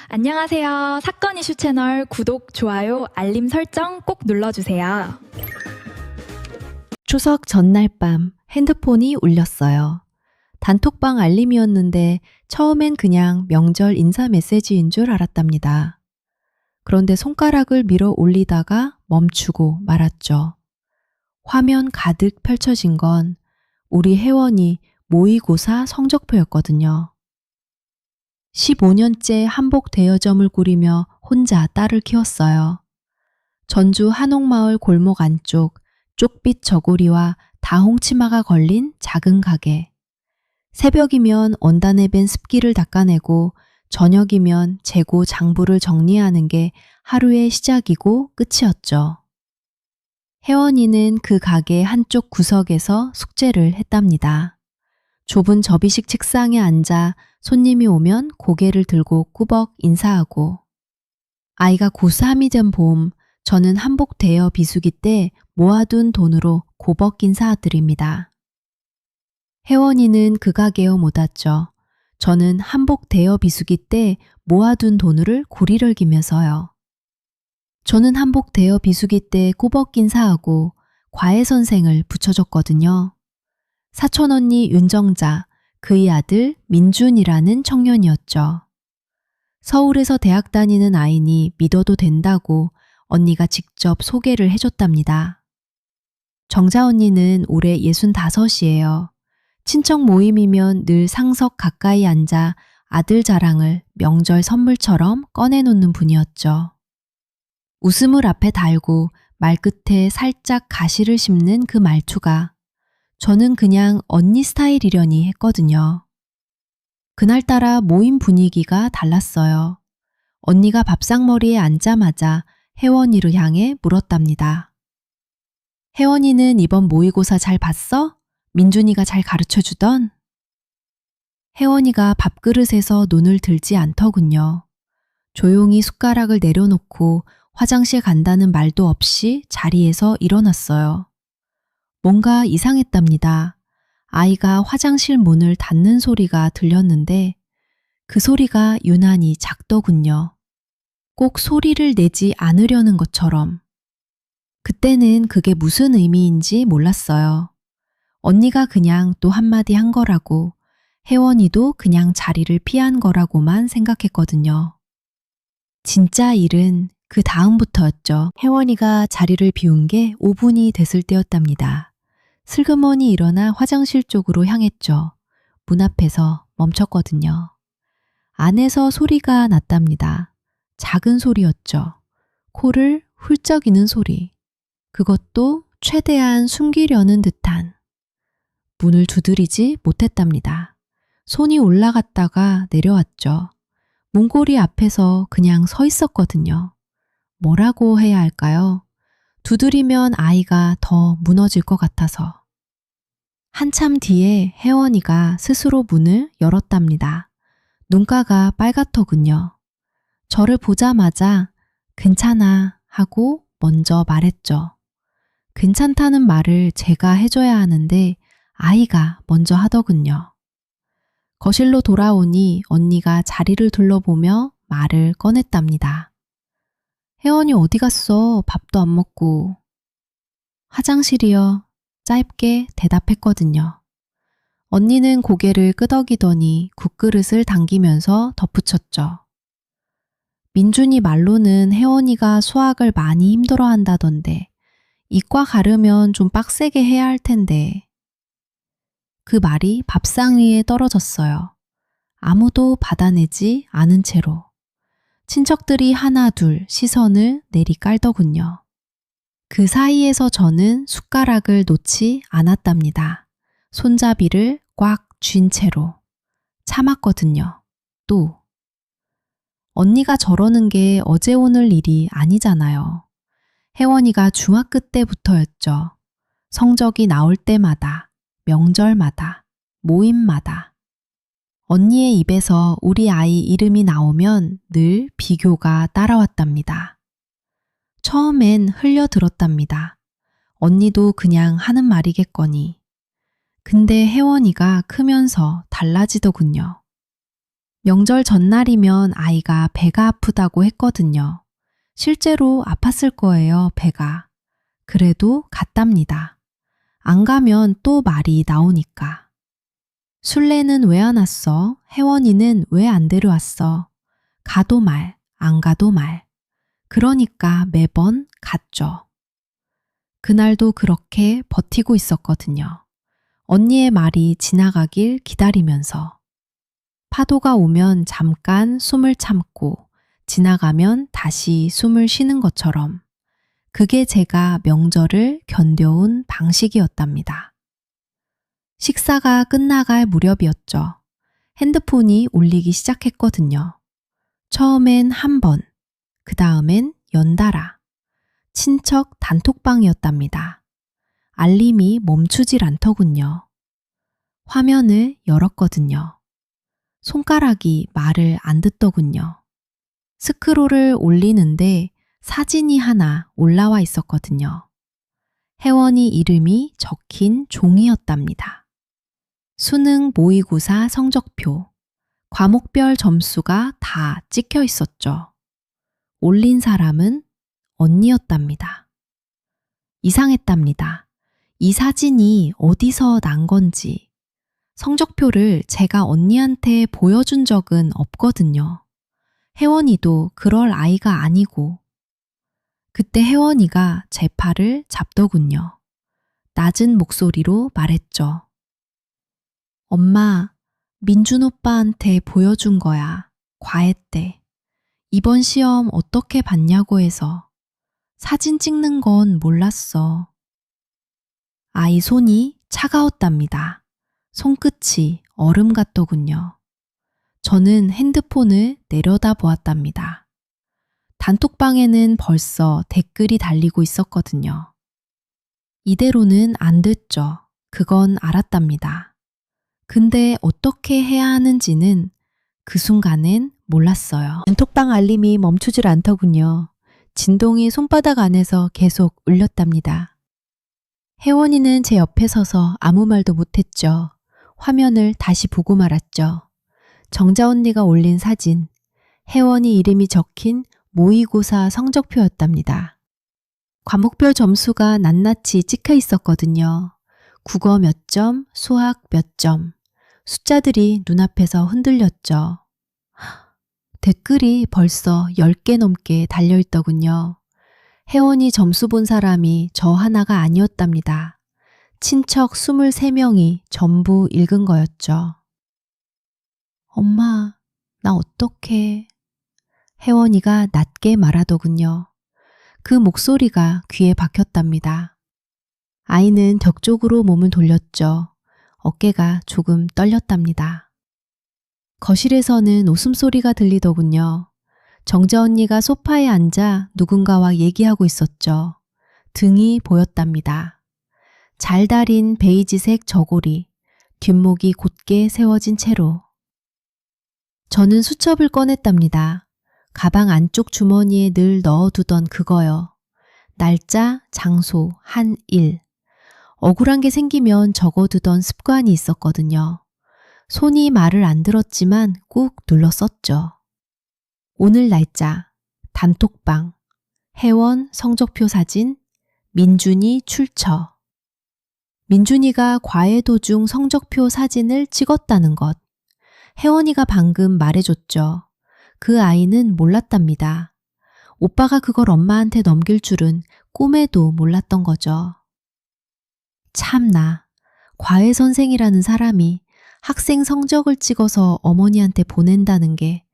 안녕하세요. 사건 이슈 채널 구독, 좋아요, 알림 설정 꼭 눌러주세요. 추석 전날 밤 핸드폰이 울렸어요. 단톡방 알림이었는데 처음엔 그냥 명절 인사 메시지인 줄 알았답니다. 그런데 손가락을 밀어 올리다가 멈추고 말았죠. 화면 가득 펼쳐진 건 우리 혜원이 모의고사 성적표였거든요. 15년째 한복 대여점을 꾸리며 혼자 딸을 키웠어요. 전주 한옥마을 골목 안쪽 쪽빛 저고리와 다홍치마가 걸린 작은 가게. 새벽이면 원단에 밴 습기를 닦아내고 저녁이면 재고 장부를 정리하는 게 하루의 시작이고 끝이었죠. 혜원이는 그 가게 한쪽 구석에서 숙제를 했답니다. 좁은 접이식 책상에 앉아 손님이 오면 고개를 들고 꾸벅 인사하고, 아이가 고3이 된 봄, 저는 한복 대여 비수기 때 모아둔 돈으로 고벅 인사드립니다. 혜원이는 그 가게에 못 왔죠. 저는 한복 대여 비수기 때 모아둔 돈을 고리를 기면서요. 저는 한복 대여 비수기 때 꾸벅 인사하고 과외 선생을 붙여줬거든요. 사촌 언니 윤정자, 그의 아들 민준이라는 청년이었죠. 서울에서 대학 다니는 아이니 믿어도 된다고 언니가 직접 소개를 해줬답니다. 정자 언니는 올해 65이에요. 친척 모임이면 늘 상석 가까이 앉아 아들 자랑을 명절 선물처럼 꺼내놓는 분이었죠. 웃음을 앞에 달고 말끝에 살짝 가시를 씹는 그 말투가 저는 그냥 언니 스타일이려니 했거든요. 그날따라 모임 분위기가 달랐어요. 언니가 밥상머리에 앉자마자 혜원이를 향해 물었답니다. 혜원이는 이번 모의고사 잘 봤어? 민준이가 잘 가르쳐주던? 혜원이가 밥그릇에서 눈을 들지 않더군요. 조용히 숟가락을 내려놓고 화장실 간다는 말도 없이 자리에서 일어났어요. 뭔가 이상했답니다. 아이가 화장실 문을 닫는 소리가 들렸는데 그 소리가 유난히 작더군요. 꼭 소리를 내지 않으려는 것처럼. 그때는 그게 무슨 의미인지 몰랐어요. 언니가 그냥 또 한마디 한 거라고, 혜원이도 그냥 자리를 피한 거라고만 생각했거든요. 진짜 일은 그 다음부터였죠. 혜원이가 자리를 비운 게 5분이 됐을 때였답니다. 슬그머니 일어나 화장실 쪽으로 향했죠. 문 앞에서 멈췄거든요. 안에서 소리가 났답니다. 작은 소리였죠. 코를 훌쩍이는 소리. 그것도 최대한 숨기려는 듯한. 문을 두드리지 못했답니다. 손이 올라갔다가 내려왔죠. 문고리 앞에서 그냥 서 있었거든요. 뭐라고 해야 할까요? 두드리면 아이가 더 무너질 것 같아서. 한참 뒤에 혜원이가 스스로 문을 열었답니다. 눈가가 빨갛더군요. 저를 보자마자 괜찮아 하고 먼저 말했죠. 괜찮다는 말을 제가 해줘야 하는데 아이가 먼저 하더군요. 거실로 돌아오니 언니가 자리를 둘러보며 말을 꺼냈답니다. 혜원이 어디 갔어? 밥도 안 먹고. 화장실이요. 짧게 대답했거든요. 언니는 고개를 끄덕이더니 국그릇을 당기면서 덧붙였죠. 민준이 말로는 혜원이가 수학을 많이 힘들어한다던데 이과 가려면 좀 빡세게 해야 할 텐데. 그 말이 밥상 위에 떨어졌어요. 아무도 받아내지 않은 채로. 친척들이 하나 둘 시선을 내리깔더군요. 그 사이에서 저는 숟가락을 놓지 않았답니다. 손잡이를 꽉 쥔 채로. 참았거든요. 또. 언니가 저러는 게 어제 오늘 일이 아니잖아요. 혜원이가 중학교 때부터였죠. 성적이 나올 때마다, 명절마다, 모임마다. 언니의 입에서 우리 아이 이름이 나오면 늘 비교가 따라왔답니다. 처음엔 흘려들었답니다. 언니도 그냥 하는 말이겠거니. 근데 혜원이가 크면서 달라지더군요. 명절 전날이면 아이가 배가 아프다고 했거든요. 실제로 아팠을 거예요, 배가. 그래도 갔답니다. 안 가면 또 말이 나오니까. 술래는 왜 안 왔어? 혜원이는 왜 안 데려왔어? 가도 말, 안 가도 말. 그러니까 매번 갔죠. 그날도 그렇게 버티고 있었거든요. 언니의 말이 지나가길 기다리면서. 파도가 오면 잠깐 숨을 참고 지나가면 다시 숨을 쉬는 것처럼 그게 제가 명절을 견뎌온 방식이었답니다. 식사가 끝나갈 무렵이었죠. 핸드폰이 울리기 시작했거든요. 처음엔 한 번, 그 다음엔 연달아. 친척 단톡방이었답니다. 알림이 멈추질 않더군요. 화면을 열었거든요. 손가락이 말을 안 듣더군요. 스크롤을 올리는데 사진이 하나 올라와 있었거든요. 혜원이 이름이 적힌 종이였답니다. 수능 모의고사 성적표, 과목별 점수가 다 찍혀 있었죠. 올린 사람은 언니였답니다. 이상했답니다. 이 사진이 어디서 난 건지. 성적표를 제가 언니한테 보여준 적은 없거든요. 혜원이도 그럴 아이가 아니고. 그때 혜원이가 제 팔을 잡더군요. 낮은 목소리로 말했죠. 엄마, 민준 오빠한테 보여준 거야. 과외 때. 이번 시험 어떻게 봤냐고 해서. 사진 찍는 건 몰랐어. 아이 손이 차가웠답니다. 손끝이 얼음 같더군요. 저는 핸드폰을 내려다 보았답니다. 단톡방에는 벌써 댓글이 달리고 있었거든요. 이대로는 안 됐죠. 그건 알았답니다. 근데 어떻게 해야 하는지는 그 순간엔 몰랐어요. 단톡방 알림이 멈추질 않더군요. 진동이 손바닥 안에서 계속 울렸답니다. 혜원이는 제 옆에 서서 아무 말도 못했죠. 화면을 다시 보고 말았죠. 정자 언니가 올린 사진, 혜원이 이름이 적힌 모의고사 성적표였답니다. 과목별 점수가 낱낱이 찍혀 있었거든요. 국어 몇 점, 수학 몇 점. 숫자들이 눈앞에서 흔들렸죠. 댓글이 벌써 10개 넘게 달려있더군요. 혜원이 점수 본 사람이 저 하나가 아니었답니다. 친척 23명이 전부 읽은 거였죠. 엄마, 나 어떡해. 혜원이가 낮게 말하더군요. 그 목소리가 귀에 박혔답니다. 아이는 벽 쪽으로 몸을 돌렸죠. 어깨가 조금 떨렸답니다. 거실에서는 웃음소리가 들리더군요. 정자 언니가 소파에 앉아 누군가와 얘기하고 있었죠. 등이 보였답니다. 잘 다린 베이지색 저고리, 뒷목이 곧게 세워진 채로. 저는 수첩을 꺼냈답니다. 가방 안쪽 주머니에 늘 넣어두던 그거요. 날짜, 장소, 한 일. 억울한 게 생기면 적어두던 습관이 있었거든요. 손이 말을 안 들었지만 꾹 눌러 썼죠. 오늘 날짜, 단톡방, 혜원 성적표 사진, 민준이 출처. 민준이가 과외 도중 성적표 사진을 찍었다는 것. 혜원이가 방금 말해줬죠. 그 아이는 몰랐답니다. 오빠가 그걸 엄마한테 넘길 줄은 꿈에도 몰랐던 거죠. 참나, 과외 선생이라는 사람이 학생 성적을 찍어서 어머니한테 보낸다는 게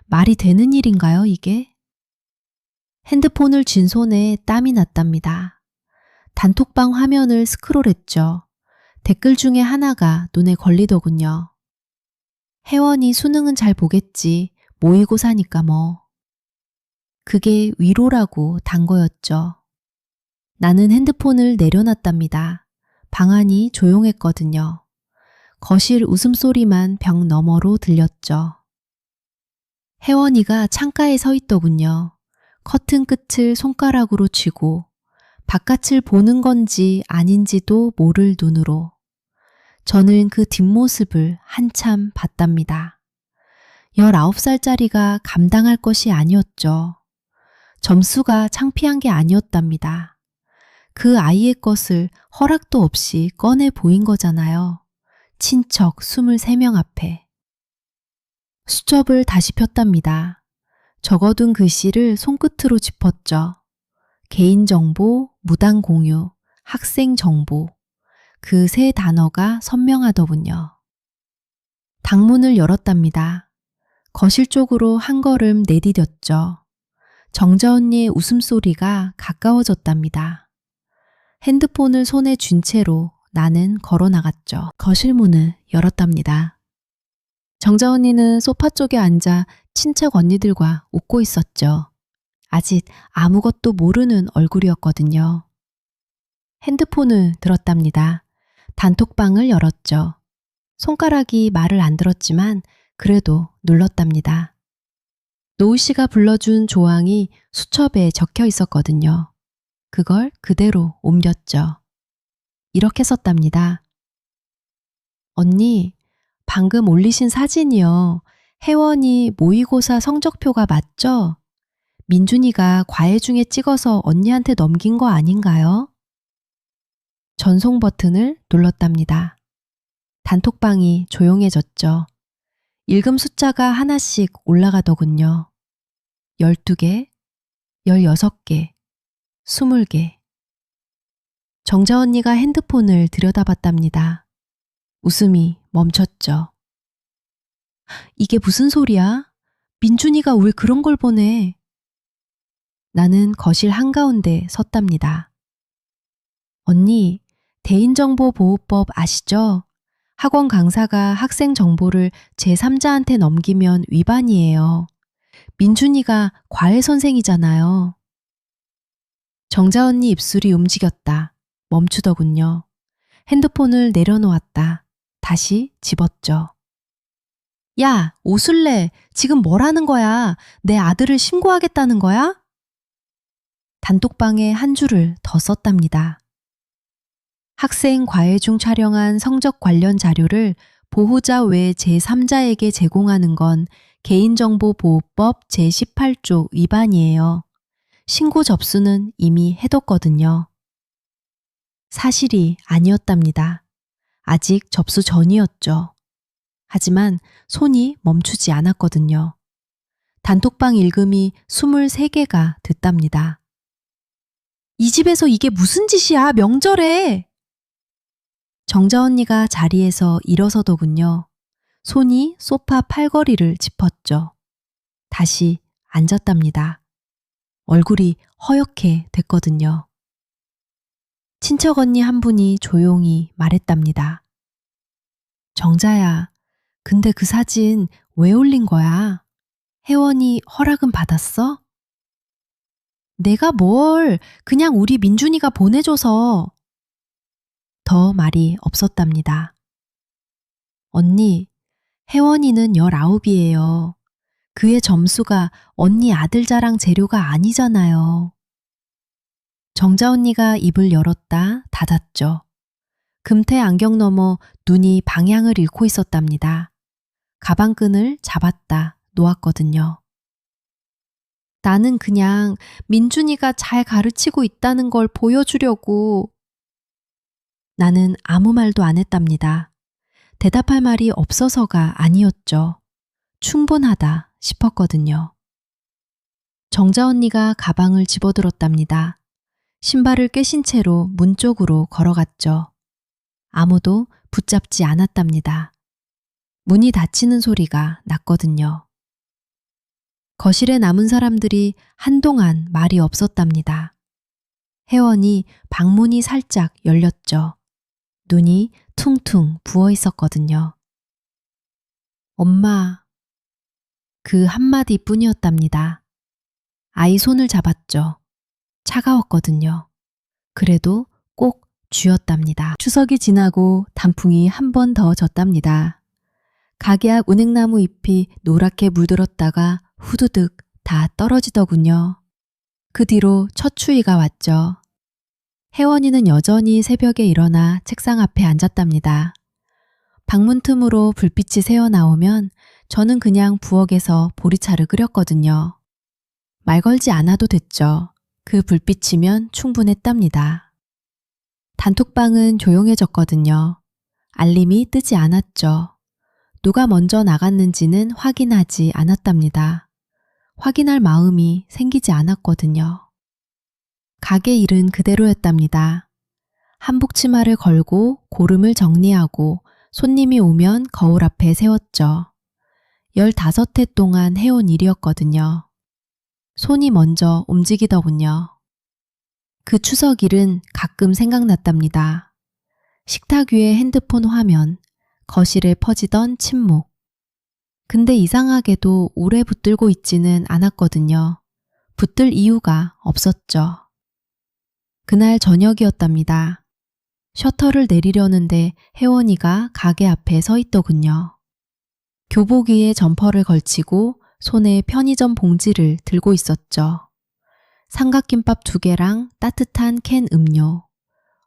말이 되는 일인가요, 이게? 핸드폰을 쥔 손에 땀이 났답니다. 단톡방 화면을 스크롤했죠. 댓글 중에 하나가 눈에 걸리더군요. 혜원이 수능은 잘 보겠지. 모의고사니까 뭐. 그게 위로라고 단 거였죠. 나는 핸드폰을 내려놨답니다. 방 안이 조용했거든요. 거실 웃음소리만 벽 너머로 들렸죠. 혜원이가 창가에 서 있더군요. 커튼 끝을 손가락으로 쥐고 바깥을 보는 건지 아닌지도 모를 눈으로. 저는 그 뒷모습을 한참 봤답니다. 19살짜리가 감당할 것이 아니었죠. 점수가 창피한 게 아니었답니다. 그 아이의 것을 허락도 없이 꺼내 보인 거잖아요. 친척 23명 앞에. 수첩을 다시 폈답니다. 적어둔 글씨를 손끝으로 짚었죠. 개인정보, 무단 공유, 학생정보. 그 세 단어가 선명하더군요. 당문을 열었답니다. 거실 쪽으로 한 걸음 내디뎠죠. 정자 언니의 웃음소리가 가까워졌답니다. 핸드폰을 손에 쥔 채로 나는 걸어 나갔죠. 거실 문을 열었답니다. 정자 언니는 소파 쪽에 앉아 친척 언니들과 웃고 있었죠. 아직 아무것도 모르는 얼굴이었거든요. 핸드폰을 들었답니다. 단톡방을 열었죠. 손가락이 말을 안 들었지만 그래도 눌렀답니다. 노우 씨가 불러준 조항이 수첩에 적혀 있었거든요. 그걸 그대로 옮겼죠. 이렇게 썼답니다. 언니, 방금 올리신 사진이요. 혜원이 모의고사 성적표가 맞죠? 민준이가 과외 중에 찍어서 언니한테 넘긴 거 아닌가요? 전송 버튼을 눌렀답니다. 단톡방이 조용해졌죠. 읽음 숫자가 하나씩 올라가더군요. 12개, 16개, 20개. 정자 언니가 핸드폰을 들여다봤답니다. 웃음이 멈췄죠. 이게 무슨 소리야? 민준이가 왜 그런 걸 보내? 나는 거실 한가운데 섰답니다. 언니, 개인정보보호법 아시죠? 학원 강사가 학생 정보를 제3자한테 넘기면 위반이에요. 민준이가 과외 선생이잖아요. 정자 언니 입술이 움직였다. 멈추더군요. 핸드폰을 내려놓았다. 다시 집었죠. 야, 오술래. 지금 뭘 하는 거야? 내 아들을 신고하겠다는 거야? 단톡방에 한 줄을 더 썼답니다. 학생 과외 중 촬영한 성적 관련 자료를 보호자 외 제3자에게 제공하는 건 개인정보보호법 제18조 위반이에요. 신고 접수는 이미 해뒀거든요. 사실이 아니었답니다. 아직 접수 전이었죠. 하지만 손이 멈추지 않았거든요. 단톡방 읽음이 23개가 됐답니다. 이 집에서 이게 무슨 짓이야, 명절에! 정자 언니가 자리에서 일어서더군요. 손이 소파 팔걸이를 짚었죠. 다시 앉았답니다. 얼굴이 허옇게 됐거든요. 친척 언니 한 분이 조용히 말했답니다. 정자야, 근데 그 사진 왜 올린 거야? 혜원이 허락은 받았어? 내가 뭘, 그냥 우리 민준이가 보내줘서. 더 말이 없었답니다. 언니, 혜원이는 19이에요. 그의 점수가 언니 아들 자랑 재료가 아니잖아요. 정자 언니가 입을 열었다 닫았죠. 금태 안경 너머 눈이 방향을 잃고 있었답니다. 가방끈을 잡았다 놓았거든요. 나는 그냥 민준이가 잘 가르치고 있다는 걸 보여주려고. 나는 아무 말도 안 했답니다. 대답할 말이 없어서가 아니었죠. 충분하다 싶었거든요. 정자 언니가 가방을 집어들었답니다. 신발을 꿰신 채로 문 쪽으로 걸어갔죠. 아무도 붙잡지 않았답니다. 문이 닫히는 소리가 났거든요. 거실에 남은 사람들이 한동안 말이 없었답니다. 혜원이 방문이 살짝 열렸죠. 눈이 퉁퉁 부어 있었거든요. 엄마. 그 한마디 뿐이었답니다. 아이 손을 잡았죠. 차가웠거든요. 그래도 꼭 쥐었답니다. 추석이 지나고 단풍이 한 번 더 졌답니다. 가게 앞 은행나무 잎이 노랗게 물들었다가 후두득 다 떨어지더군요. 그 뒤로 첫 추위가 왔죠. 혜원이는 여전히 새벽에 일어나 책상 앞에 앉았답니다. 방문 틈으로 불빛이 새어나오면 저는 그냥 부엌에서 보리차를 끓였거든요. 말 걸지 않아도 됐죠. 그 불빛이면 충분했답니다. 단톡방은 조용해졌거든요. 알림이 뜨지 않았죠. 누가 먼저 나갔는지는 확인하지 않았답니다. 확인할 마음이 생기지 않았거든요. 가게 일은 그대로였답니다. 한복 치마를 걸고 고름을 정리하고 손님이 오면 거울 앞에 세웠죠. 15회 동안 해온 일이었거든요. 손이 먼저 움직이더군요. 그 추석일은 가끔 생각났답니다. 식탁 위의 핸드폰 화면, 거실에 퍼지던 침묵. 근데 이상하게도 오래 붙들고 있지는 않았거든요. 붙들 이유가 없었죠. 그날 저녁이었답니다. 셔터를 내리려는데 혜원이가 가게 앞에 서 있더군요. 교복 위에 점퍼를 걸치고 손에 편의점 봉지를 들고 있었죠. 삼각김밥 2개랑 따뜻한 캔 음료.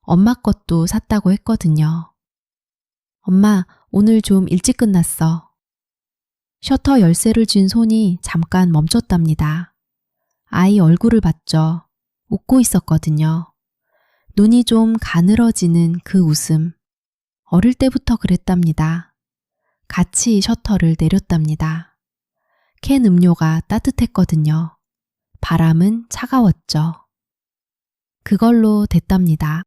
엄마 것도 샀다고 했거든요. 엄마, 오늘 좀 일찍 끝났어. 셔터 열쇠를 쥔 손이 잠깐 멈췄답니다. 아이 얼굴을 봤죠. 웃고 있었거든요. 눈이 좀 가늘어지는 그 웃음. 어릴 때부터 그랬답니다. 같이 셔터를 내렸답니다. 캔 음료가 따뜻했거든요. 바람은 차가웠죠. 그걸로 됐답니다.